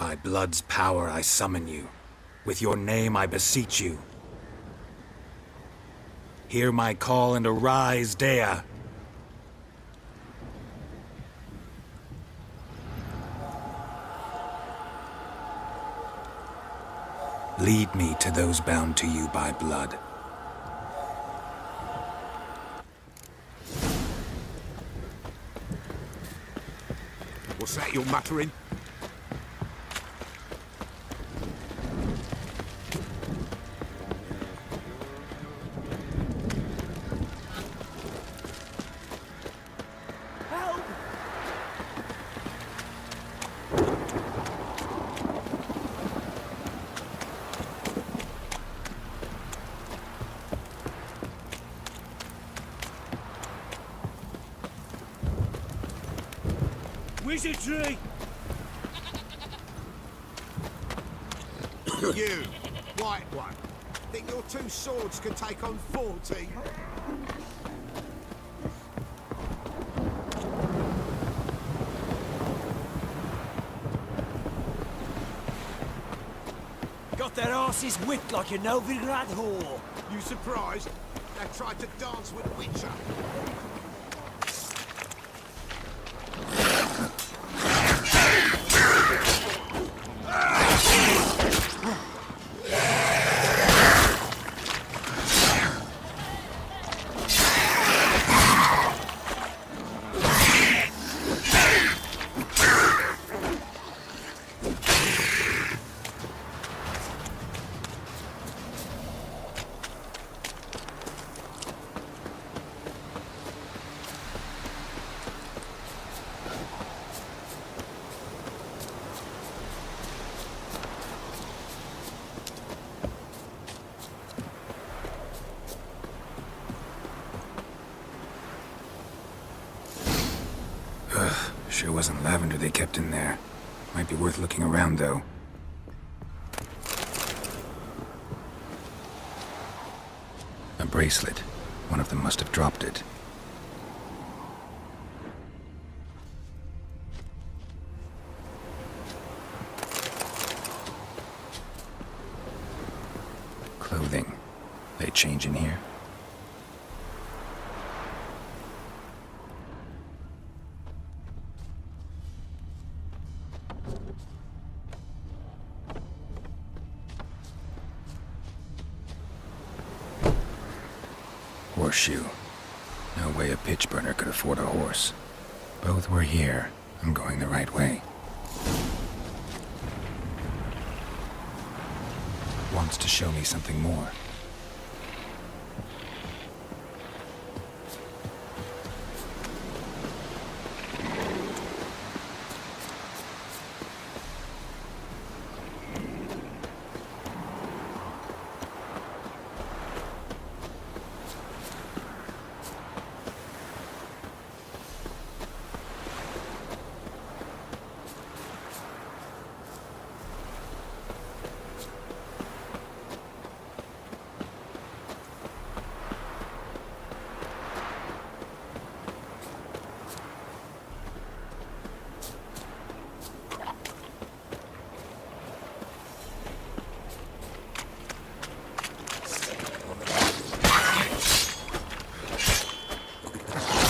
By blood's power I summon you. With your name I beseech you. Hear my call and arise, Dea. Lead me to those bound to you by blood. What's that you're muttering? Wizardry! You, white one. Think your two swords can take on 40? Got their asses whipped like a Novigrad whore. You surprised? They tried to dance with Witcher. Sure wasn't lavender they kept in there. Might be worth looking around, though. A bracelet. One of them must have dropped it. Clothing. They change in here? Horseshoe. No way a pitch burner could afford a horse. Both were here. I'm going the right way. Wants to show me something more.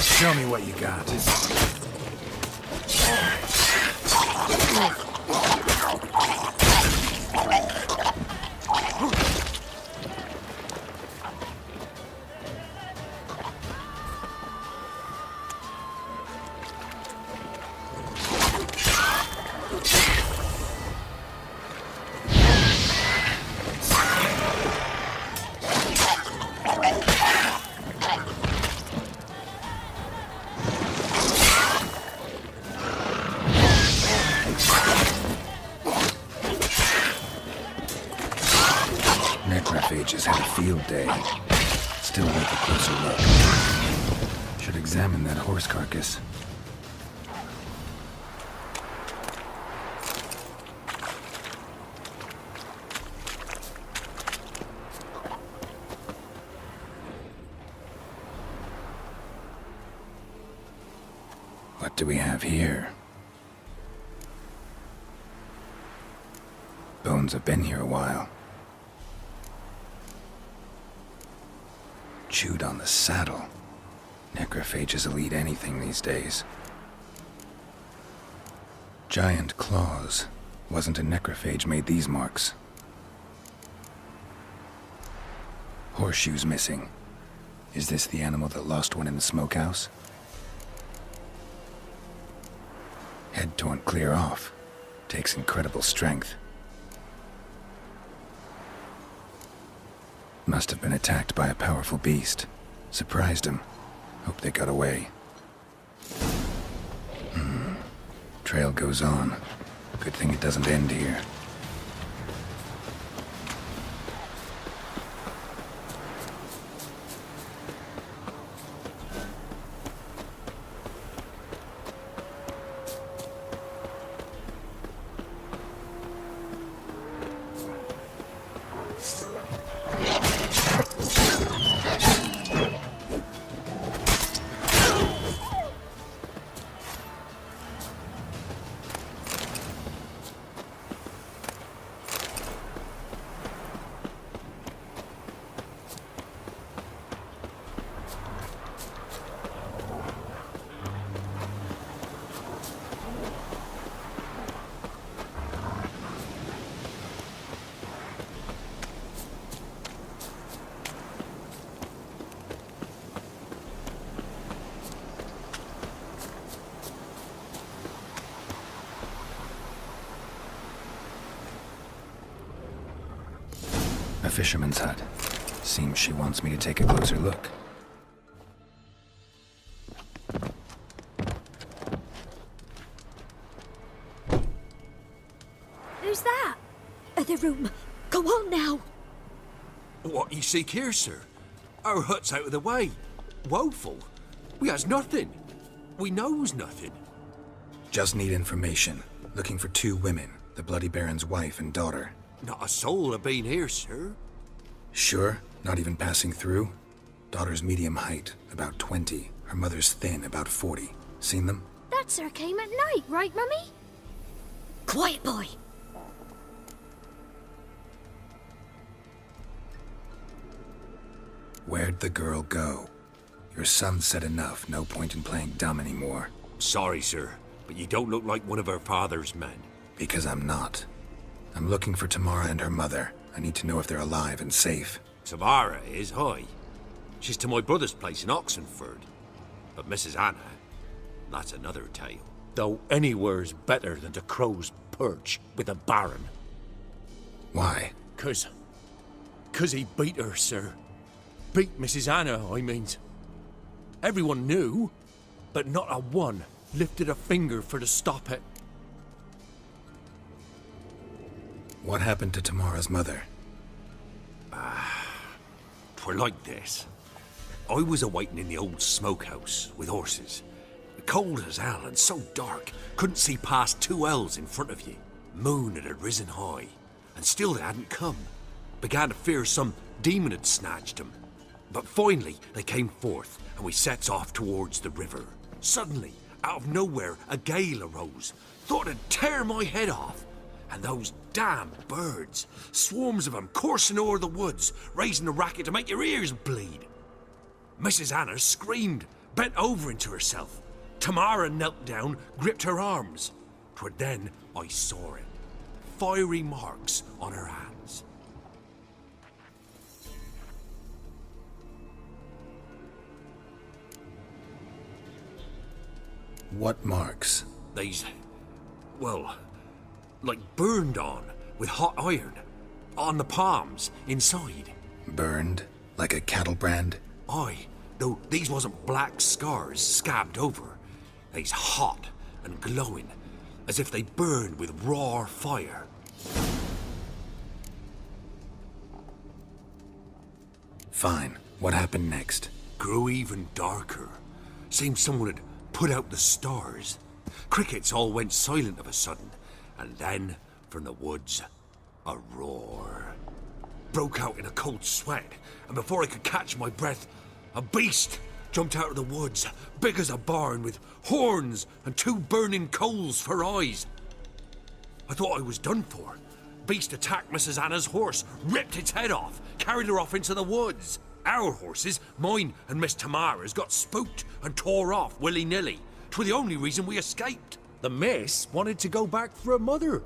Show me what you got. Necrophages had a field day. Still worth a closer look. Should examine that horse carcass. What do we have here? bones have been here a while. Chewed on the saddle. Necrophages will eat anything these days. Giant claws. Wasn't a necrophage made these marks. Horseshoes missing. Is this the animal that lost one in the smokehouse? Head torn clear off. Takes incredible strength. Must have been attacked by a powerful beast. Surprised him. Hope they got away. Trail goes on. Good thing it doesn't end here. A fisherman's hut. Seems she wants me to take a closer look. Who's that? Other room. Go on now. What you seek here, sir? Our hut's out of the way. Woeful. We has nothing. We knows nothing. Just need information. Looking for 2 women. The Bloody Baron's wife and daughter. Not a soul have been here, sir. Sure? Not even passing through? Daughter's medium height, about 20. Her mother's thin, about 40. Seen them? That sir came at night, right, Mummy? Quiet, boy. Where'd the girl go? Your son said enough. No point in playing dumb anymore. Sorry, sir, but you don't look like one of our father's men. Because I'm not. I'm looking for Tamara and her mother. I need to know if they're alive and safe. Tamara is, aye. She's to my brother's place in Oxenford. But Mrs. Anna, that's another tale. Though anywhere's better than the Crow's Perch with a baron. Why? 'Cause he beat her, sir. Beat Mrs. Anna, I means. Everyone knew, but not a one lifted a finger for to stop it. What happened to Tamara's mother? 'Twere like this. I was awaiting in the old smokehouse with horses. Cold as hell and so dark, couldn't see past 2 ells in front of you. Moon had risen high, and still they hadn't come. Began to fear some demon had snatched them. But finally they came forth, and we sets off towards the river. Suddenly, out of nowhere, a gale arose. Thought it'd tear my head off. And those damn birds, swarms of them coursing o'er the woods, raising a racket to make your ears bleed. Mrs. Anna screamed, bent over into herself. Tamara knelt down, gripped her arms. 'Twere then I saw it. Fiery marks on her hands. What marks? They's, well, like burned on with hot iron. On the palms, inside. Burned? Like a cattle brand? Aye, though these wasn't black scars scabbed over. They's hot and glowing, as if they burned with raw fire. Fine. What happened next? Grew even darker. Seemed someone had put out the stars. Crickets all went silent of a sudden, and then, from the woods, a roar. Broke out in a cold sweat, and before I could catch my breath, a beast jumped out of the woods, big as a barn, with horns and 2 burning coals for eyes. I thought I was done for, Beast attacked Mrs. Anna's horse, ripped its head off, carried her off into the woods. Our horses, mine and Miss Tamara's, got spooked and tore off willy-nilly. 'Twere the only reason we escaped. The miss wanted to go back for her mother,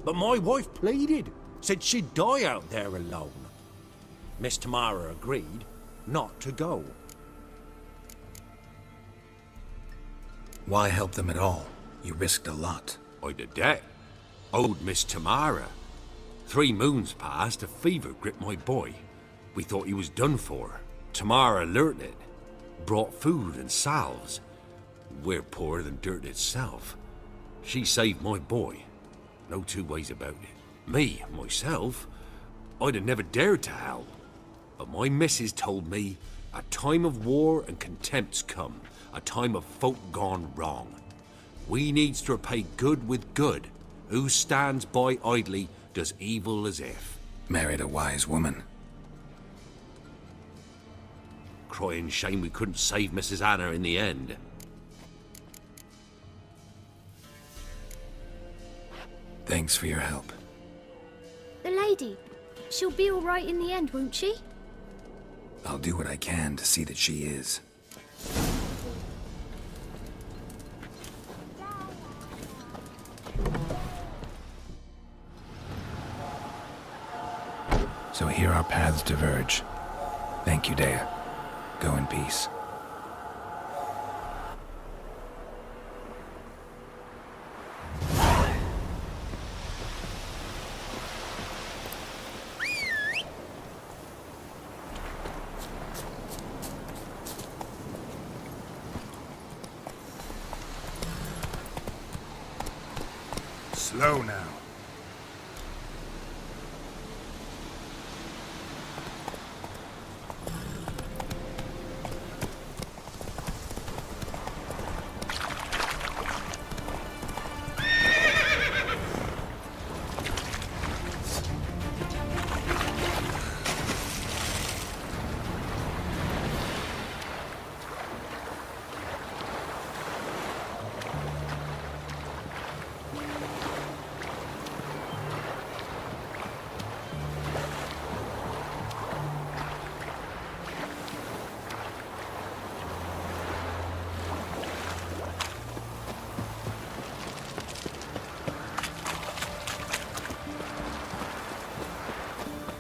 but my wife pleaded, said she'd die out there alone. Miss Tamara agreed not to go. Why help them at all? You risked a lot. I'd a debt. Owed Miss Tamara. 3 moons passed, a fever gripped my boy. We thought he was done for. Tamara learnt it. Brought food and salves. We're poorer than dirt itself. She saved my boy. No 2 ways about it. Me, myself, I'd have never dared to help. But my missus told me a time of war and contempt's come. A time of folk gone wrong. We needs to repay good with good. Who stands by idly does evil as if. Married a wise woman. Crying shame we couldn't save Mrs. Anna in the end. Thanks for your help. The lady. She'll be all right in the end, won't she? I'll do what I can to see that she is. So here our paths diverge. Thank you, Dea. Go in peace. Slow now.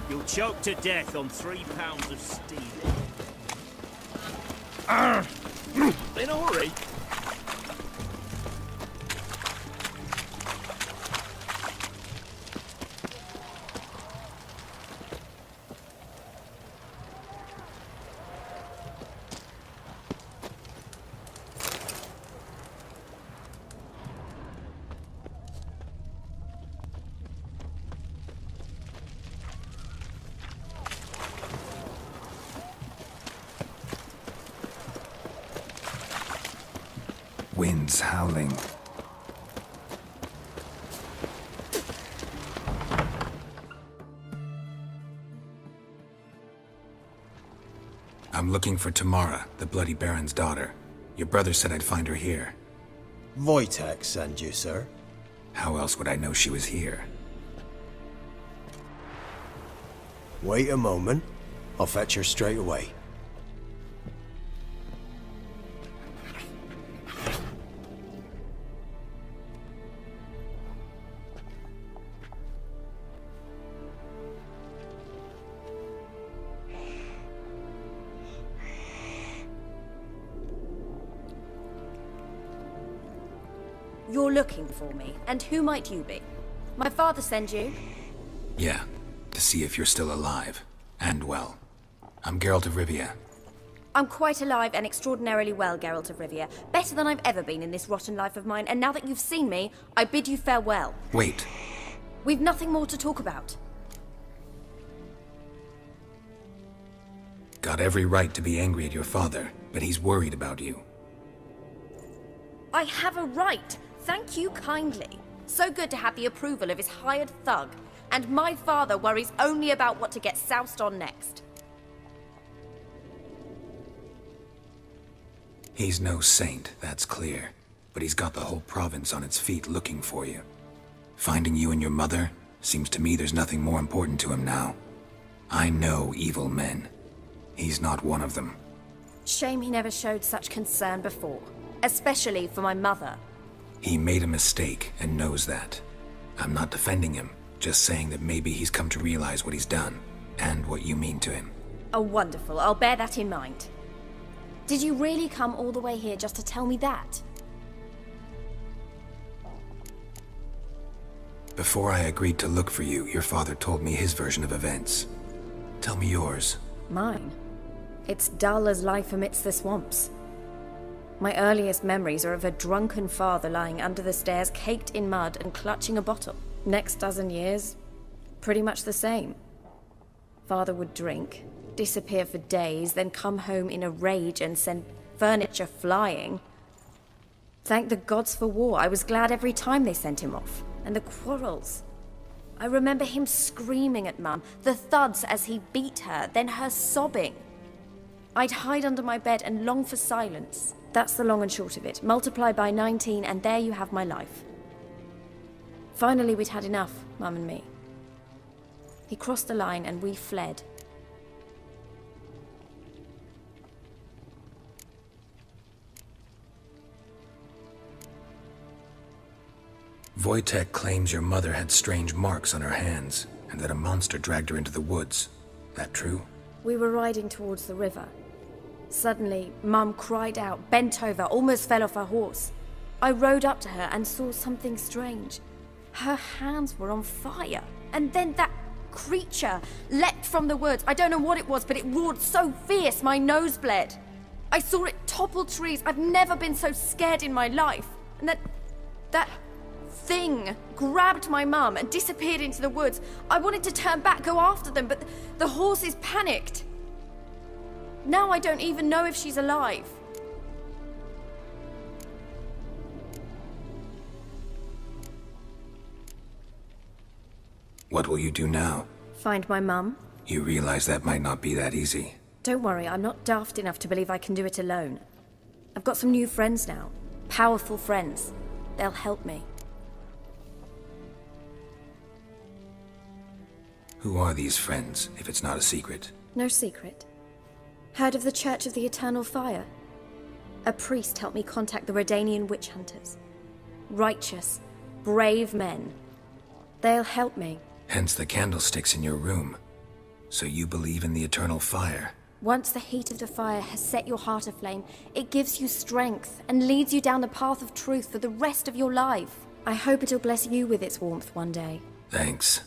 You'll choke to death on 3 pounds of steel. In a hurry? Winds howling. I'm looking for Tamara, the Bloody Baron's daughter. Your brother said I'd find her here. Wojtek sent you, sir. How else would I know she was here? Wait a moment. I'll fetch her straight away. You're looking for me, and who might you be? My father sent you? Yeah, to see if you're still alive. And well. I'm Geralt of Rivia. I'm quite alive and extraordinarily well, Geralt of Rivia. Better than I've ever been in this rotten life of mine, and now that you've seen me, I bid you farewell. Wait. We've nothing more to talk about. Got every right to be angry at your father, but he's worried about you. I have a right. Thank you kindly. So good to have the approval of his hired thug. And my father worries only about what to get soused on next. He's no saint, that's clear. But he's got the whole province on its feet looking for you. Finding you and your mother, Seems to me there's nothing more important to him now. I know evil men. He's not one of them. Shame he never showed such concern before, especially for my mother. He made a mistake and knows that. I'm not defending him, just saying that maybe he's come to realize what he's done, and what you mean to him. Oh, wonderful. I'll bear that in mind. Did you really come all the way here just to tell me that? Before I agreed to look for you, your father told me his version of events. Tell me yours. Mine? It's dull as life amidst the swamps. My earliest memories are of a drunken father lying under the stairs, caked in mud and clutching a bottle. Next dozen years, pretty much the same. Father would drink, disappear for days, then come home in a rage and send furniture flying. Thank the gods for war. I was glad every time they sent him off. And the quarrels. I remember him screaming at Mum, the thuds as he beat her, then her sobbing. I'd hide under my bed and long for silence. That's the long and short of it. Multiply by 19 and there you have my life. Finally, we'd had enough, Mum and me. He crossed the line and we fled. Wojtek claims your mother had strange marks on her hands, and that a monster dragged her into the woods. That true? We were riding towards the river. Suddenly, Mum cried out, bent over, almost fell off her horse. I rode up to her and saw something strange. Her hands were on fire. And then that creature leapt from the woods. I don't know what it was, but it roared so fierce my nose bled. I saw it topple trees. I've never been so scared in my life. And that thing grabbed my mum and disappeared into the woods. I wanted to turn back, go after them, but the horses panicked. Now I don't even know if she's alive. What will you do now? Find my mum. You realize that might not be that easy. Don't worry, I'm not daft enough to believe I can do it alone. I've got some new friends now. Powerful friends. They'll help me. Who are these friends, if it's not a secret? No secret. Heard of the Church of the Eternal Fire? A priest helped me contact the Redanian witch hunters. Righteous, brave men. They'll help me. Hence the candlesticks in your room. So you believe in the eternal fire? Once the heat of the fire has set your heart aflame, it gives you strength and leads you down the path of truth for the rest of your life. I hope it'll bless you with its warmth one day. Thanks.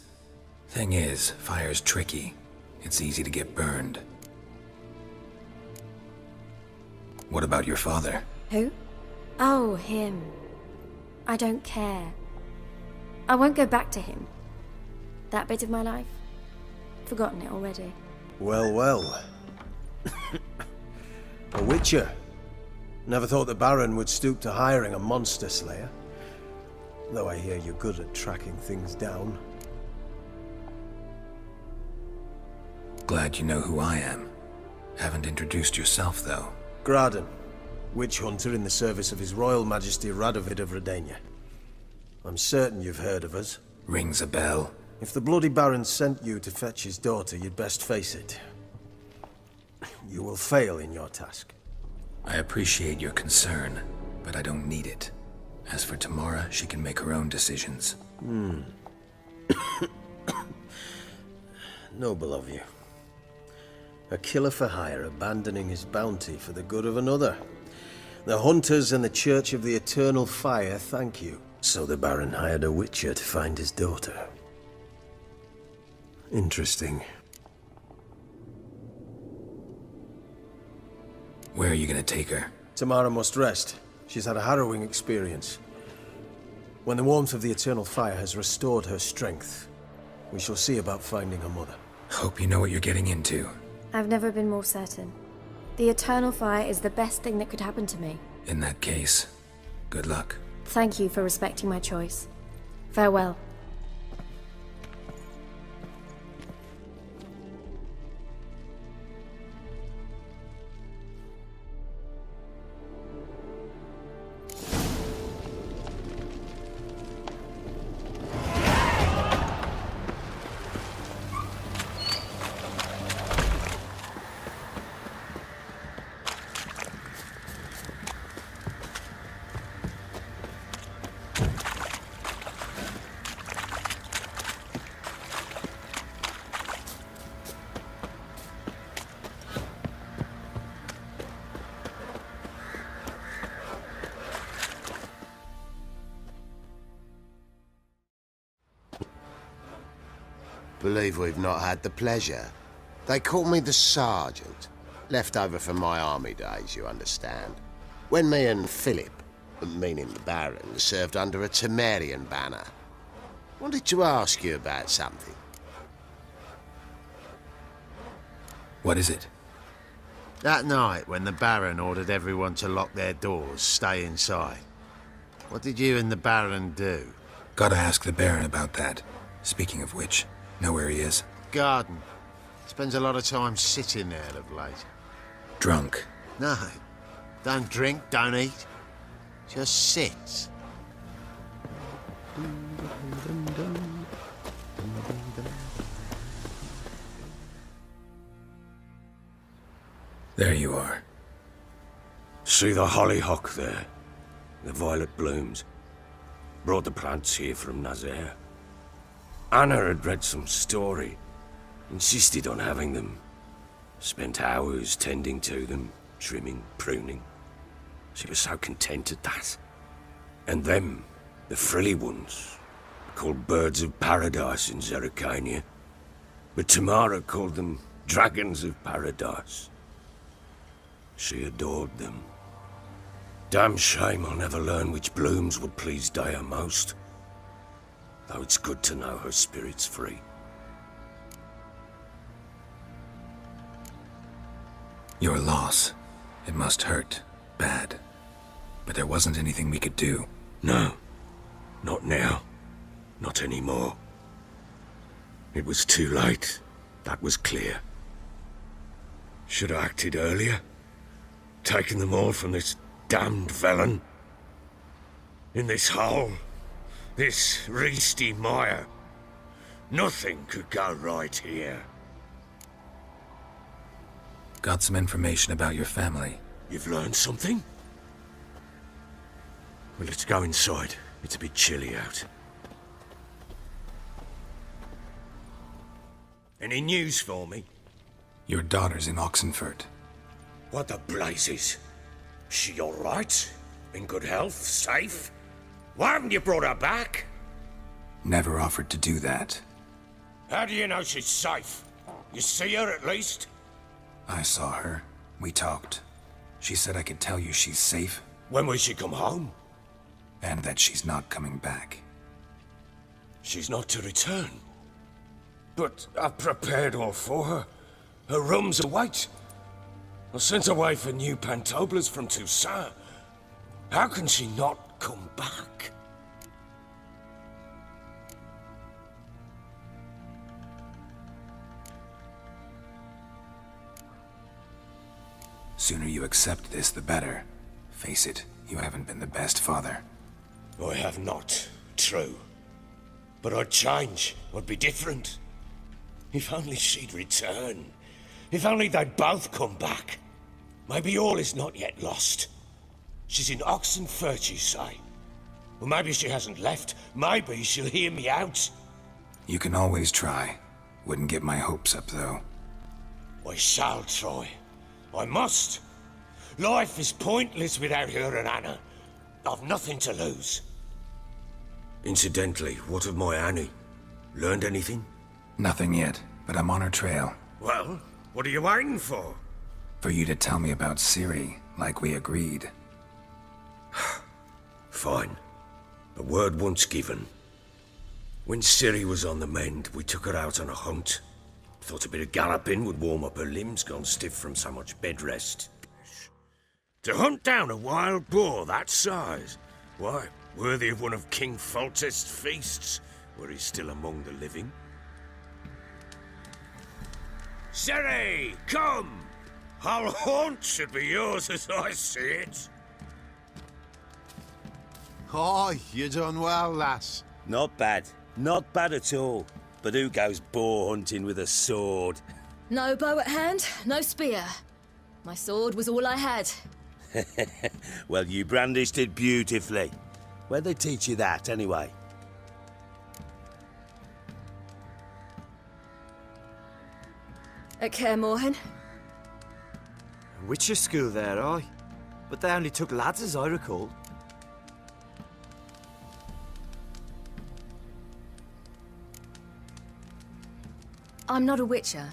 Thing is, fire's tricky. It's easy to get burned. What about your father? Who? Oh, him. I don't care. I won't go back to him. That bit of my life? Forgotten it already. Well, well. A witcher. Never thought the Baron would stoop to hiring a monster slayer. Though I hear you're good at tracking things down. Glad you know who I am. Haven't introduced yourself, though. Graden, witch hunter in the service of His Royal Majesty Radovid of Redania. I'm certain you've heard of us. Rings a bell. If the Bloody Baron sent you to fetch his daughter, you'd best face it. You will fail in your task. I appreciate your concern, but I don't need it. As for Tamara, she can make her own decisions. Noble of you. A killer for hire abandoning his bounty for the good of another. The hunters and the Church of the Eternal Fire thank you. So the Baron hired a witcher to find his daughter. Interesting. Where are you gonna take her? Tamara must rest. She's had a harrowing experience. When the warmth of the Eternal Fire has restored her strength, we shall see about finding her mother. Hope you know what you're getting into. I've never been more certain. The Eternal Fire is the best thing that could happen to me. In that case, good luck. Thank you for respecting my choice. Farewell. Believe we've not had the pleasure. They call me the Sergeant. Left over from my army days, you understand. When me and Philip, meaning the Baron, served under a Temerian banner. Wanted to ask you about something. What is it? That night, when the Baron ordered everyone to lock their doors, stay inside. What did you and the Baron do? Gotta ask the Baron about that. Speaking of which, know where he is? Garden. Spends a lot of time sitting there of late. Drunk. No. Don't drink, don't eat. Just sits. There you are. See the hollyhock there? The violet blooms. Brought the plants here from Nazaire. Anna had read some story. Insisted on having them. Spent hours tending to them, trimming, pruning. She was so content at that. And them, the frilly ones, called birds of paradise in Zerrikania. But Tamara called them dragons of paradise. She adored them. Damn shame I'll never learn which blooms would please Daya most. Though it's good to know her spirit's free. Your loss. It must hurt. Bad. But there wasn't anything we could do. No. Not now. Not anymore. It was too late. That was clear. Should have acted earlier. Taken them all from this damned felon. In this hole. This reesty mire. Nothing could go right here. Got some information about your family. You've learned something? Well, let's go inside. It's a bit chilly out. Any news for me? Your daughter's in Oxenfurt. What the blazes? She all right? In good health? Safe? Why haven't you brought her back? Never offered to do that. How do you know she's safe? You see her at least? I saw her. We talked. She said I could tell you she's safe. When will she come home? And that she's not coming back. She's not to return. But I've prepared all for her. Her room's await. I sent away for new pantoblas from Toussaint. How can she not come back? Sooner you accept this, the better. Face it, you haven't been the best father. I have not, true. But I'd change, I'd be different. If only she'd return. If only they'd both come back. Maybe all is not yet lost. She's in Oxenfurt, you say? Well, maybe she hasn't left. Maybe she'll hear me out. You can always try. Wouldn't get my hopes up, though. I shall try. I must. Life is pointless without her and Anna. I've nothing to lose. Incidentally, what of my Annie? Learned anything? Nothing yet, but I'm on her trail. Well, what are you waiting for? For you to tell me about Ciri, like we agreed. Fine. A word once given. When Ciri was on the mend, we took her out on a hunt. Thought a bit of galloping would warm up her limbs, gone stiff from so much bed rest. To hunt down a wild boar that size, why, worthy of one of King Foltest's feasts, were he still among the living. Ciri, come! Our haunt should be yours as I see it. Aye, you done well, lass. Not bad. Not bad at all. But who goes boar hunting with a sword? No bow at hand, no spear. My sword was all I had. Well, you brandished it beautifully. Where'd they teach you that, anyway? At Kaer Morhen. Witcher school there, aye. But they only took lads, as I recall. I'm not a witcher.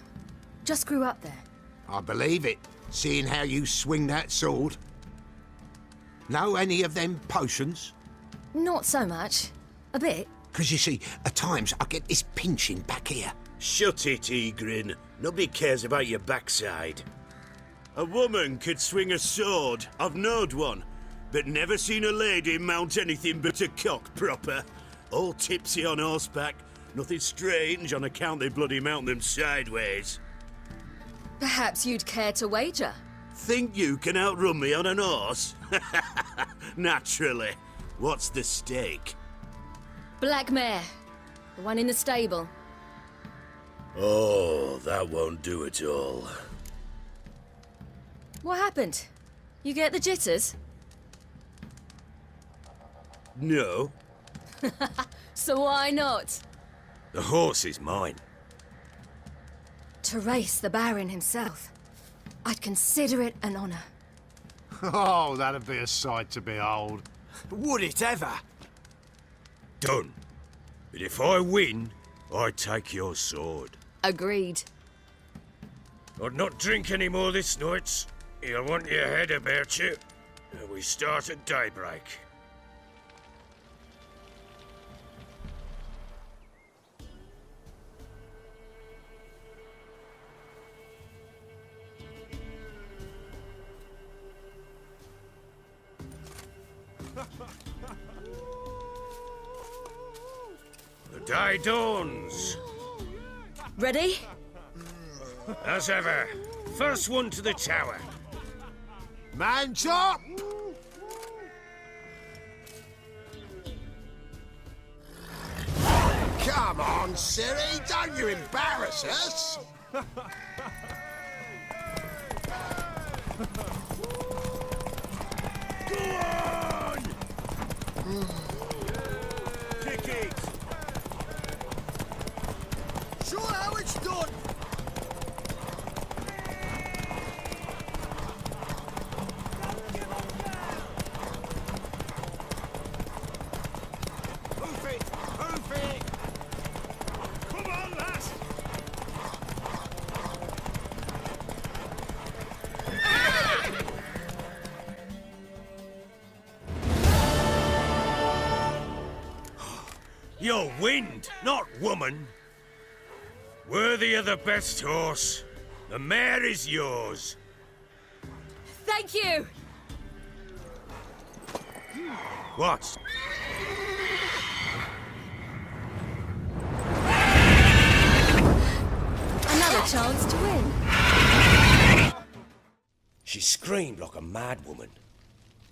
Just grew up there. I believe it, seeing how you swing that sword. Know any of them potions? Not so much. A bit. 'Cause you see, at times I get this pinching back here. Shut it, Egrin. Nobody cares about your backside. A woman could swing a sword. I've knowed one. But never seen a lady mount anything but a cock proper. All tipsy on horseback. Nothing strange on account they bloody mount them sideways. Perhaps you'd care to wager? Think you can outrun me on an horse? Naturally. What's the stake? Black mare. The one in the stable. Oh, that won't do at all. What happened? You get the jitters? No. So why not? The horse is mine. To race the Baron himself. I'd consider it an honor. Oh, that'd be a sight to behold. Would it ever? Done. But if I win, I take your sword. Agreed. I'd not drink any more this night. You'll want your head about you. We start at daybreak. The day dawns. Ready? As ever. First one to the tower. Man chop! Come on, Siri, don't you embarrass us! Go on! Kick it! Show how it's done! Hoof it! Hoof it! Come on, lass! You're wind, not woman. Worthy of the best horse. The mare is yours. Thank you! What? Another chance to win. She screamed like a mad woman.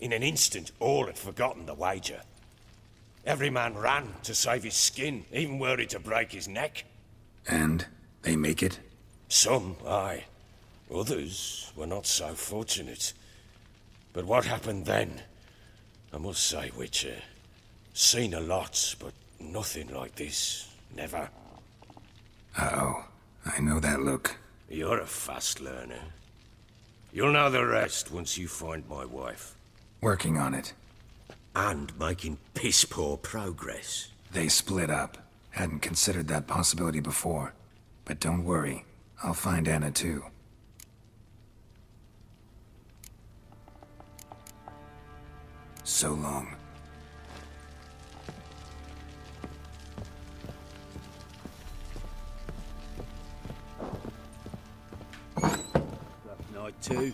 In an instant, all had forgotten the wager. Every man ran to save his skin, even were it to break his neck. And they make it? Some, aye. Others were not so fortunate. But what happened then? I must say, Witcher, seen a lot, but nothing like this. Never. Uh-oh. I know that look. You're a fast learner. You'll know the rest once you find my wife. Working on it. And making piss-poor progress. They split up. Hadn't considered that possibility before. But don't worry. I'll find Anna too. So long. Rough night too.